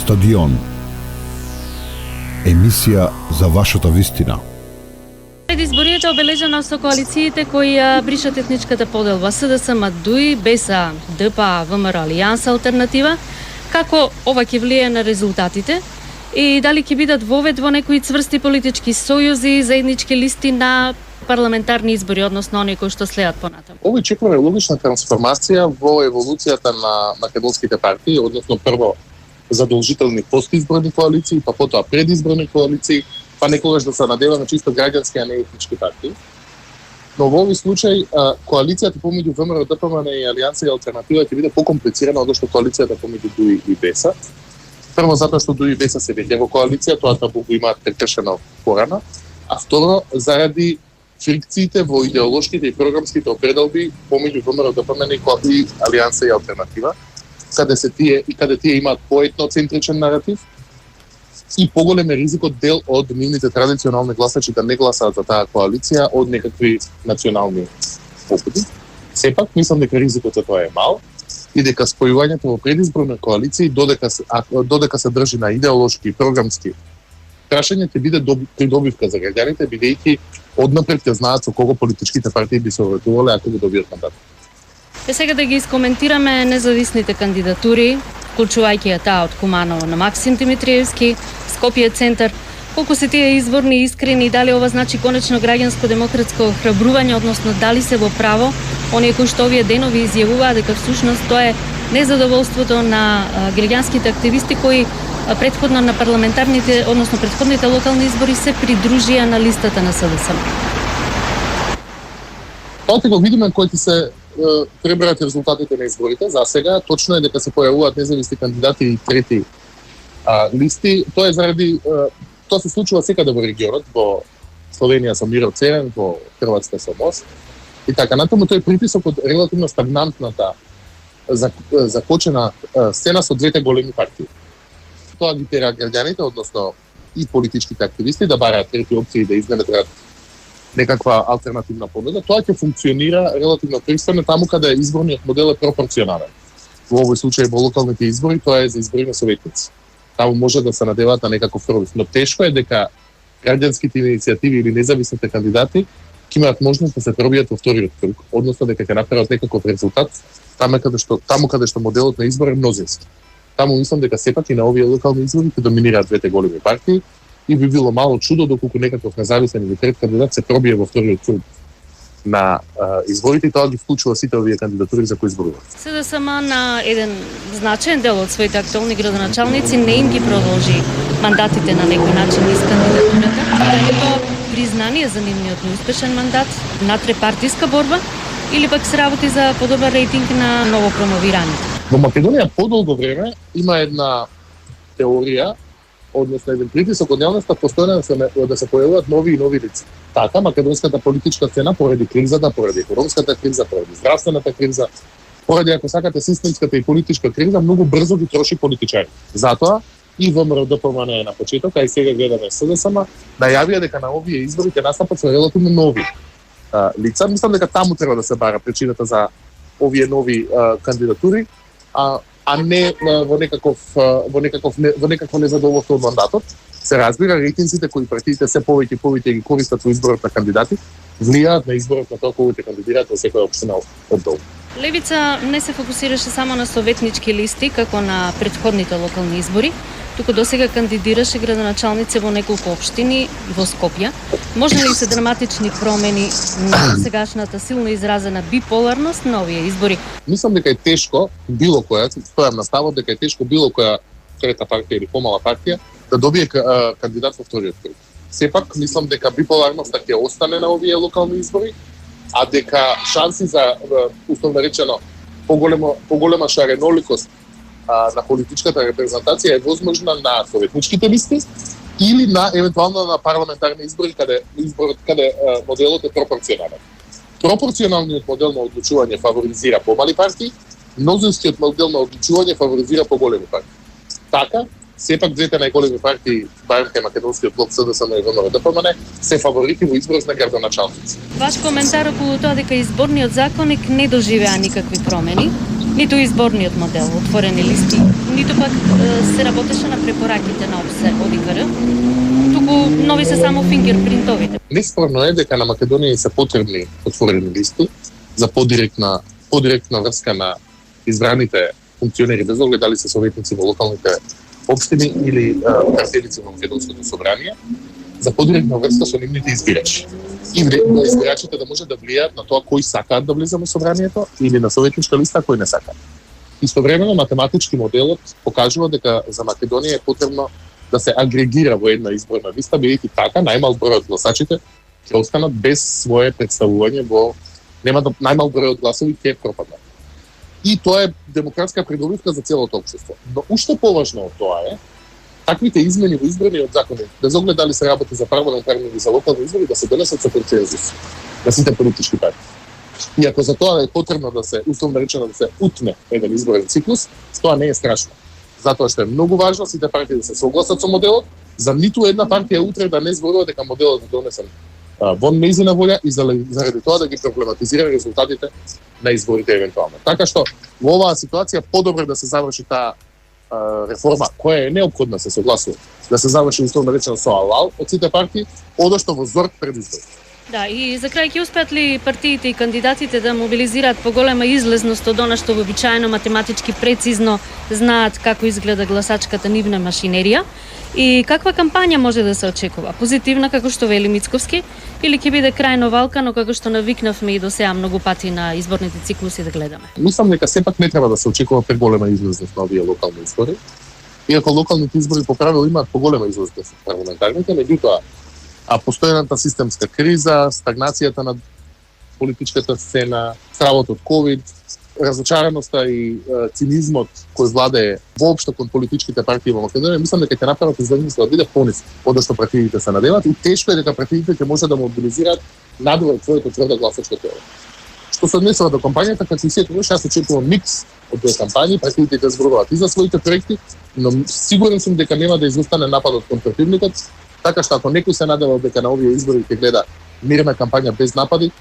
Стадион. Емисија за вашата вистина. Пред изборите обележано со коалициите кои бришат етничката поделба СДСМ, ДУИ, БЕСА, ДПА, ВМРО, Алијанса, Алтернатива. Како ова ќе влие на резултатите? И дали ќе бидат вовед во некои цврсти политички сојузи, заеднички листи на парламентарни избори, односно оние кои што следат понатаму? Овој чекаме логична трансформација во еволуцијата на македонските партии, односно прво задолжителни постизборни коалиции, па потоа предизборни коалиции, па некогаш да се наделаме чисто граѓански, а не етнички партии. Но во овој случај коалицијата помеѓу ВМРО, ДПМН и Алијанса и Алтернатива ќе биде покомплицирана од што коалицијата помеѓу ДУИ и БЕСА. Прво затоа што ДУИ и БЕСА се веќе во коалиција, тоа табу го имаат прекршено порано, а второ заради фрикциите во идеолошките и програмските определби помеѓу ВМРО, ДПМН и Алијанса и Алтернатива, каде тие имаат поетноцентричен наратив и поголем е ризикот дел од нивните традиционални гласачи да не гласаат за таа коалиција од некакви национални попути. Сепак, мислам дека ризикот за тоа е мал и дека спојувањето во предизборни коалиции, додека се држи на идеолошки и програмски прашања, ќе биде придобивка за граѓаните, бидејќи однапред ќе знаат со кого политичките партии би се оветувале ако го добијат мандат. Сега да ги искоментираме независните кандидатури, вклучувајќи ја таа од Куманово на Максим Димитриевски, Скопје центар. Колку се тие изборни искрени и дали ова значи конечно граѓанско-демократско охрабрување, односно дали се во право оние кои што овие денови изјавуваат дека всушност тоа е незадоволството на граѓанските активисти кои претходно на парламентарните, односно претходните локални избори се придружија на листата на СДСМ. Тоа ќе го видиме кои ќе се пребраат резултатите на изборите. За сега точно е дека се појавуваат независни кандидати и трети листи. Тоа е заради тоа се случува секаде во регионот, во Словенија со Миро Церен, во Хрватска со МОСТ. И така натаму тој притисок од релативно стагнантната закочена сцена со двете големи партии. Тоа ги тера граѓаните, односно и политичките активисти да бараат трети опции да изнедрат некаква алтернативна понуда. Тоа ќе функционира релативно пристано таму каде изборниот модел е пропорционален. Во овој случај во локалните избори тоа е за избори на советници. Таму може да се надеваат на некаков пробив, но тешко е дека граѓанските иницијативи или независните кандидати ќе имаат можност да се пробијат во вториот круг, односно дека ќе направат некаков резултат таму каде што моделот на избор е мнозински. Таму мислам дека сепак и на овие локални избори ќе доминираат двете големи партии и би било мало чудо доколку некаков независен или трет кандидат се пробие во вториот круг на изборите и тоа ги вклучува сите овие кандидатури за кои изборуваат. СДСМ на еден значаен дел од своите актуелни градоначалници не им ги продолжи мандатите на некој начин низ кандидатурата. Дали тоа признание за нивниот неуспешен мандат, натрепартиска борба или пак се работи за подобар рейтинг на новопромовираните? Во Македонија подолго време има една теорија, односно еден притисок од јавноста постојано да се појавуваат нови и нови лица. Така, македонската политичка сцена поради кризата, поради економската криза, поради здравствената криза, поради ако сакате системската и политичка криза, многу брзо ги троши политичари. Затоа и ВМРО ДПМН на почеток, а и сега гледаме СДСМ, најавија дека на овие избори ќе настапат со релативно нови лица. Мислам дека таму треба да се бара причината за овие нови кандидатури, а не во некакво незадоволство од мандатот. Се разбира, рейтинзите кои партиите се повеќе и повеќе ги користат во изборот на кандидати, влијаат на изборот на тоа кој ќе кандидираат во секоја општина оддолу. Левица не се фокусираше само на советнички листи, како на претходните локални избори, туку досега кандидираше градоначалници во неколку општини во Скопје. Може ли се драматични промени на сегашната силно изразена биполарност на овие избори? Мислам дека е тешко било која, стојам на ставот дека е тешко било која трета партија или помала партија да добие кандидат во вториот круг. Сепак, мислам дека биполарноста ќе остане на овие локални избори, а дека шанси за, условно речено, поголема шареноликост на политичката репрезентација е возможна на советничките листи или на евентуално на парламентарни избори каде моделот е пропорционален. Пропорционалниот модел на одлучување фаворизира помали партии, мнозинскиот модел на одлучување фаворизира поголеми партии. Така, сепак двете најголеми партии, барем кај македонскиот блок СДСМ и ВМРО ДПМН, се фаворити во изборот на градоначалници. Ваш коментар околу тоа дека изборниот законник не доживеа никакви промени, ниту изборниот модел, отворени листи, ниту пак се работеше на препораките на ОПСЕ од ИКР, туку нови се само фингерпринтовите. Неспорно е дека на Македонија се потребни отворени листи за подиректна врска на избраните функционери, без оглед дали се советници во локалните општини или партијници во Македонското собрание, за подиректна врска со нивните избирачи. И избирачите да може да влијаат на тоа кој сакаат да влезе во собранието или на советничка листа, кој не сакаат. Истовремено математички моделот покажува дека за Македонија е потребно да се агрегира во една изборна листа, бидејќи така најмал број од гласачите ќе останат без свое представување во најмал број од гласови ќе пропаднат. И тоа е демократска придобивка за целото општество. Но уште поважно од тоа е таквите измени во изборниот закон, без оглед дали се работи за парламентарни или за локални избори, да се донесат со консензус на сите политички партии. И ако за тоа е потребно да се, условно речено, да се утне еден изборен циклус, тоа не е страшно. Затоа што е многу важно сите партии да се согласат со моделот, за ниту една партија утре да не зборува дека моделот е донесен вон нејзина волја и заради тоа да ги проблематизира резултатите на изборите евентуално. Така што во оваа ситуација подобро да се заврши таа реформа која е неопходна се согласува да се заврши условно речено со алал од сите партии, одошто во зорг пред изборите. Да, и за крај ќе успеат ли партиите и кандидатите да мобилизираат поголема излезност од она што вообичаено математички прецизно знаат како изгледа гласачката нивна машинерија? И каква кампања може да се очекува? Позитивна, како што вели Мицковски, или ќе биде крајно валкано, како што навикнавме и до сега многу пати на изборните циклуси да гледаме? Мислам дека сепак не треба да се очекува преголема излезност на овие локални избори. Иако локалните избори по правило имаат поголема излезност од парламентарните, меѓутоа постојаната системска криза, стагнацијата на политичката сцена, стравот од ковид, разочараноста и цинизмот кој владее воопшто кон политичките партии во Македонија, мислам дека ќе направат излезноста да биде понисна од што партиите се надеват и тешко е дека партиите ќе може да мобилизираат надвор од своето тврдо гласачко тело. Што се однесува до кампањата, како и секогаш, јас очекувам микс од две кампањи, партиите ќе зборуваат и за своите проекти, но сигурен сум дека нема да изостане нападот кон противникот, така што ако некој се надева дека на овие избори ќе гледа мирна кампања без напади,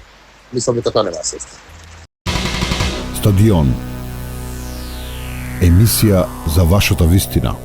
мислам дека тоа нема да се случи. Стадион. Емисија за вашата вистина.